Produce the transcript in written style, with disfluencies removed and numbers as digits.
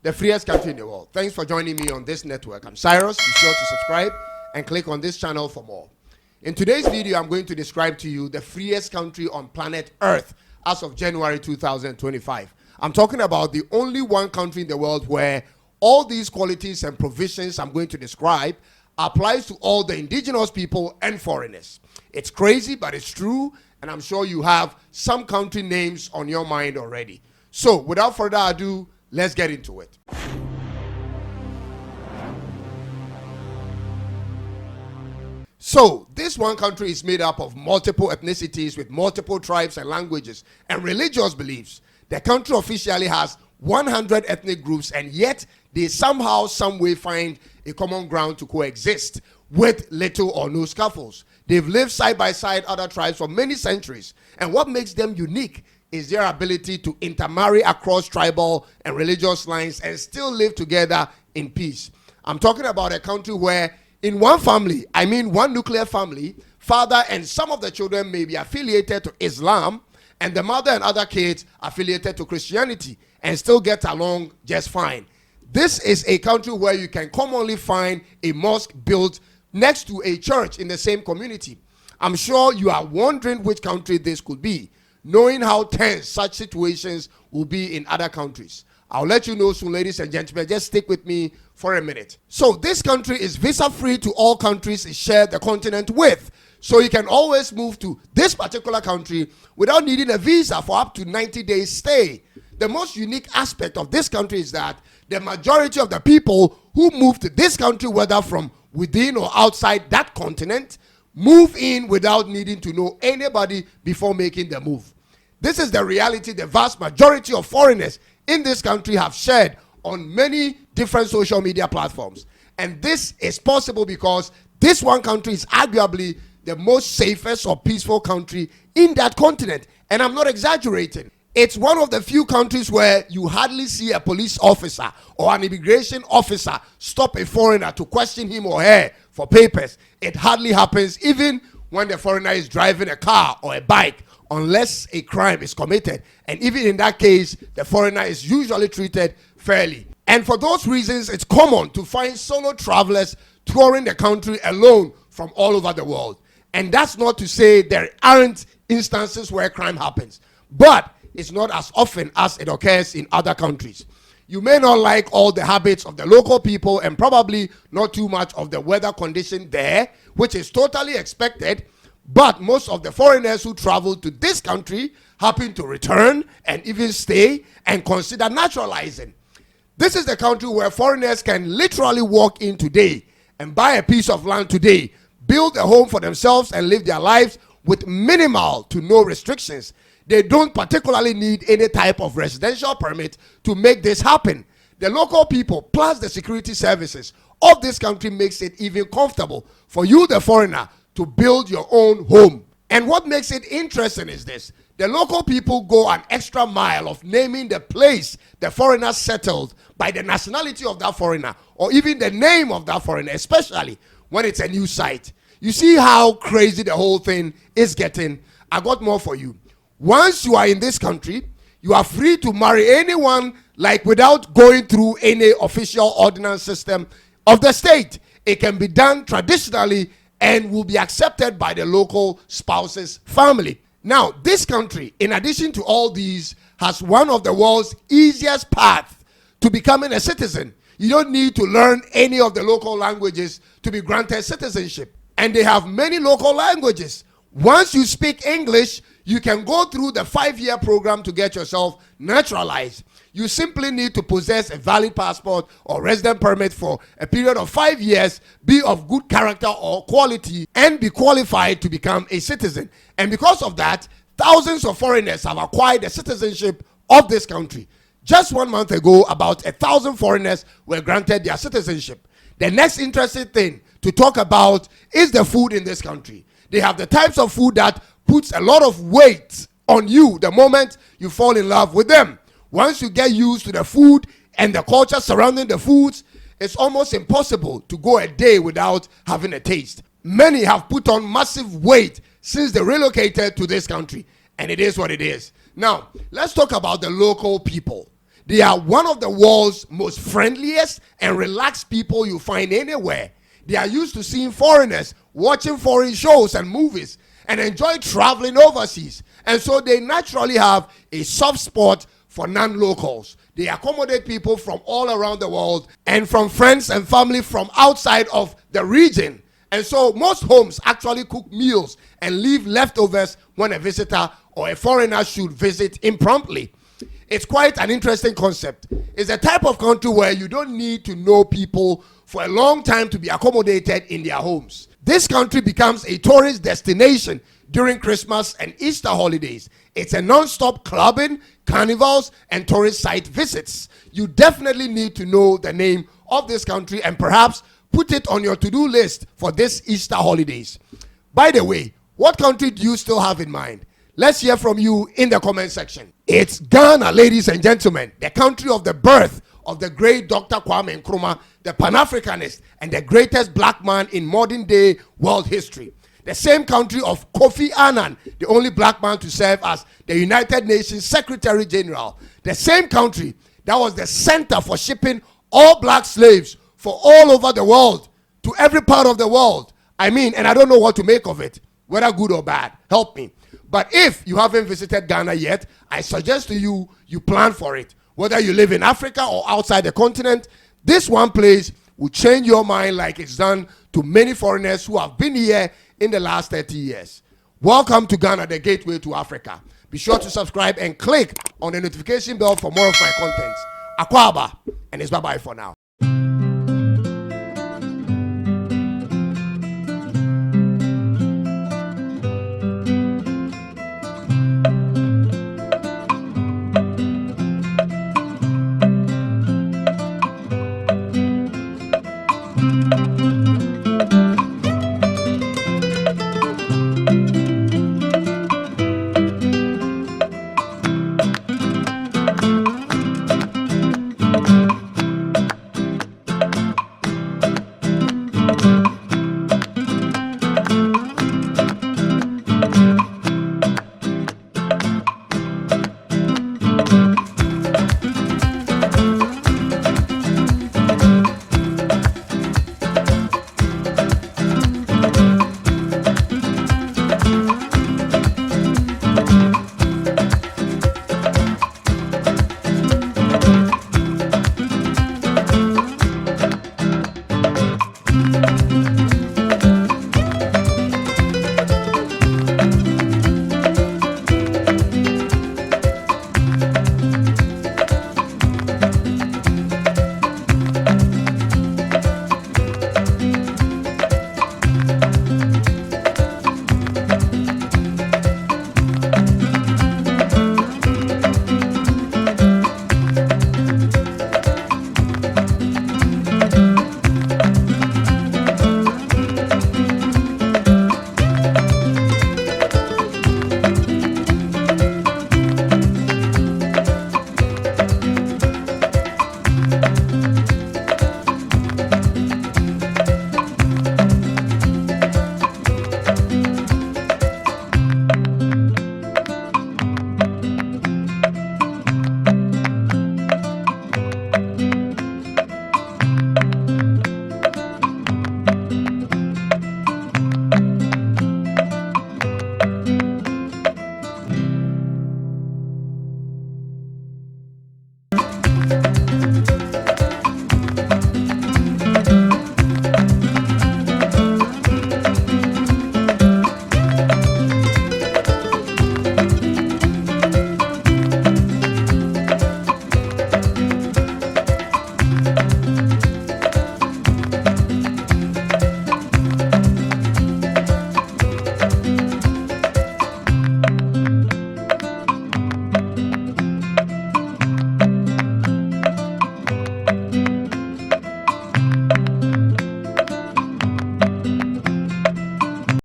the freest country in the world. Thanks for joining me on this network. I'm Cyrus. Be sure to subscribe and click on this channel for more. In today's video, I'm going to describe to you the freest country on planet Earth as of January 2025. I'm talking about the only one country in the world where all these qualities and provisions I'm going to describe applies to all the indigenous people and foreigners. It's crazy, but it's true, and I'm sure you have some country names on your mind already. So, without further ado, let's get into it. So, this one country is made up of multiple ethnicities with multiple tribes and languages and religious beliefs. The country officially has 100 ethnic groups, and yet they somehow, some way find a common ground to coexist with little or no scuffles. They've lived side by side other tribes for many centuries, and what makes them unique is their ability to intermarry across tribal and religious lines and still live together in peace. I'm talking about a country where in one family, I mean one nuclear family, father and some of the children may be affiliated to Islam, and the mother and other kids affiliated to Christianity, and still get along just fine. This is a country where you can commonly find a mosque built next to a church in the same community. I'm sure you are wondering which country this could be, knowing how tense such situations will be in other countries. I'll let you know soon, ladies and gentlemen. Just stick with me for a minute. So this country is visa-free to all countries it shares the continent with. So you can always move to this particular country without needing a visa for up to 90 days stay. The most unique aspect of this country is that the majority of the people who move to this country, whether from within or outside that continent, move in without needing to know anybody before making the move. This is the reality the vast majority of foreigners in this country have shared on many different social media platforms. And this is possible because this one country is arguably the most safest or peaceful country in that continent. And I'm not exaggerating. It's one of the few countries where you hardly see a police officer or an immigration officer stop a foreigner to question him or her for papers. It hardly happens even when the foreigner is driving a car or a bike, unless a crime is committed. And even in that case, the foreigner is usually treated fairly. And for those reasons, it's common to find solo travelers touring the country alone from all over the world. And that's not to say there aren't instances where crime happens, but it's not as often as it occurs in other countries. You may not like all the habits of the local people and probably not too much of the weather condition there, which is totally expected, but most of the foreigners who travel to this country happen to return and even stay and consider naturalizing. This is the country where foreigners can literally walk in today and buy a piece of land today, build a home for themselves and live their lives with minimal to no restrictions. They don't particularly need any type of residential permit to make this happen. The local people plus the security services of this country makes it even comfortable for you, the foreigner, to build your own home. And what makes it interesting is this: the local people go an extra mile of naming the place the foreigner settled by the nationality of that foreigner or even the name of that foreigner, especially when it's a new site. You see how crazy the whole thing is getting? I got more for you. Once you are in this country, you are free to marry anyone, like without going through any official ordinance system of the state. It can be done traditionally and will be accepted by the local spouse's family. Now, this country, in addition to all these, has one of the world's easiest paths to becoming a citizen. You don't need to learn any of the local languages to be granted citizenship. And they have many local languages. Once you speak English, you can go through the 5-year program to get yourself naturalized. You simply need to possess a valid passport or resident permit for a period of 5 years, be of good character or quality, and be qualified to become a citizen. And because of that, thousands of foreigners have acquired the citizenship of this country. Just 1 month ago, about 1,000 foreigners were granted their citizenship. The next interesting thing to talk about is the food in this country. They have the types of food that puts a lot of weight on you the moment you fall in love with them. Once you get used to the food and the culture surrounding the foods, it's almost impossible to go a day without having a taste. Many have put on massive weight since they relocated to this country, and it is what it is. Now, let's talk about the local people. They are one of the world's most friendliest and relaxed people you find anywhere. They are used to seeing foreigners, watching foreign shows and movies, and enjoy traveling overseas. And so they naturally have a soft spot for non-locals. They accommodate people from all around the world and from friends and family from outside of the region. And so most homes actually cook meals and leave leftovers when a visitor or a foreigner should visit impromptu. It's quite an interesting concept. It's a type of country where you don't need to know people for a long time to be accommodated in their homes. This country becomes a tourist destination during Christmas and Easter holidays. It's a non-stop clubbing, carnivals, and tourist site visits. You definitely need to know the name of this country and perhaps put it on your to-do list for this Easter holidays. By the way, what country do you still have in mind? Let's hear from you in the comment section. It's Ghana, ladies and gentlemen, the country of the birth of the great Dr. Kwame Nkrumah, the Pan-Africanist and the greatest black man in modern day world history. The same country of Kofi Annan, the only black man to serve as the United Nations Secretary General. The same country that was the center for shipping all black slaves for all over the world, to every part of the world. I mean, and I don't know what to make of it, whether good or bad. Help me. But if you haven't visited Ghana yet, I suggest to you, you plan for it. Whether you live in Africa or outside the continent, this one place will change your mind like it's done to many foreigners who have been here in the last 30 years. Welcome to Ghana, the gateway to Africa. Be sure to subscribe and click on the notification bell for more of my contents. Akwaba, and it's bye-bye for now.